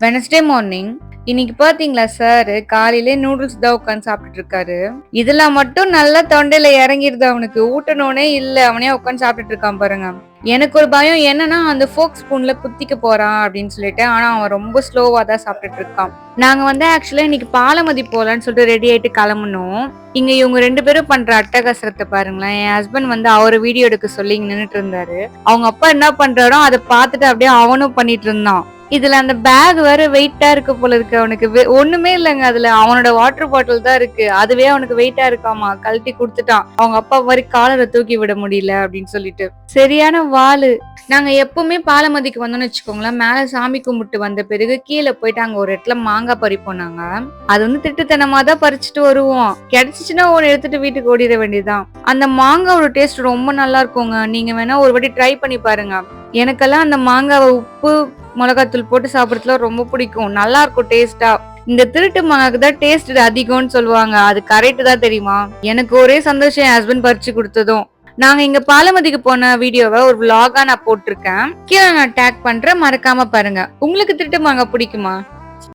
Wednesday morning இன்னைக்கு பாத்தீங்களா sir காலையிலே நூடுல்ஸ் தான் உட்காந்து சாப்பிட்டுட்டு இருக்காரு. இதெல்லாம் மட்டும் நல்லா தொண்டையில இறங்கிருது அவனுக்கு. ஊட்டணும்னே இல்ல, அவனே உட்காந்து சாப்பிட்டுட்டு இருக்கான் பாருங்க. எனக்கு ஒரு பயம் என்னன்னா அந்த ஃபோக் ஸ்பூன்ல குத்திக்க போறான் அப்படின்னு சொல்லிட்டு. ஆனா அவன் ரொம்ப ஸ்லோவா தான் சாப்பிட்டுட்டு இருக்கான். நாங்க ஆக்சுவலா இன்னைக்கு பாலமதி போலான்னு சொல்லிட்டு ரெடி ஆயிட்டு கிளம்பணும். இங்க இவங்க 2 பேரும் பண்ற அட்டகாசரத்தை பாருங்களேன். என் ஹஸ்பண்ட் அவரை வீடியோ எடுக்க சொல்லி இங்க நின்னுட்டு இருந்தாரு. அவங்க அப்பா என்ன பண்றாரோ அதை பார்த்துட்டு அப்படியே அவனும் பண்ணிட்டு இருந்தான். இதுல அந்த பேக் வேற வெயிட்டா இருக்கு போல இருக்கு அவனுக்கு. ஒண்ணுமே இல்லைங்க, அதுல அவனோட வாட்டர் பாட்டில் தான் இருக்கு. அதுவே அவனுக்கு வெயிட்டா இருக்காமா. கழட்டி குடுத்துட்டான். அவங்க அப்பா மாதிரி காலரை தூக்கி விட முடியல அப்படின்னு சொல்லிட்டு. சரியான வாளு. நாங்க எப்பவுமே பாலமதிக்கு வந்தோம்னு வச்சுக்கோங்களேன், மேல சாமி கும்பிட்டு வந்த பிறகு கீழே போயிட்டு அங்க ஒரு இடத்துல மாங்காய் பறிப்போம் நாங்க. அது திட்டுத்தனமா தான் பறிச்சுட்டு வருவோம். கிடைச்சிச்சுன்னா ஒன்னு எடுத்துட்டு வீட்டுக்கு ஓடிட வேண்டியதுதான். அந்த மாங்காவோட டேஸ்ட் ரொம்ப நல்லா இருக்குங்க. நீங்க வேணா ஒரு வாட்டி ட்ரை பண்ணி பாருங்க. எனக்கெல்லாம் அந்த மாங்காவை உப்பு மிளகாத்தூள் போட்டு சாப்பிடறதுல ரொம்ப பிடிக்கும். நல்லா இருக்கும் டேஸ்டா. இந்த திருட்டு மாங்காக்கு தான் டேஸ்ட் அதிகம்னு சொல்லுவாங்க. அது கரெக்ட் தான் தெரியுமா? எனக்கு ஒரே சந்தோஷம் என் ஹஸ்பண்ட் பறிச்சு கொடுத்ததும். நாங்க இங்க பாலமதிக்கு போன வீடியோவை ஒரு vlog-ஆ நான் போட்டிருக்கேன். கீழே நான் டேக் பண்றேன், மறக்காம பாருங்க. உங்களுக்கு திருட்டு மாங்காய் பிடிக்குமா?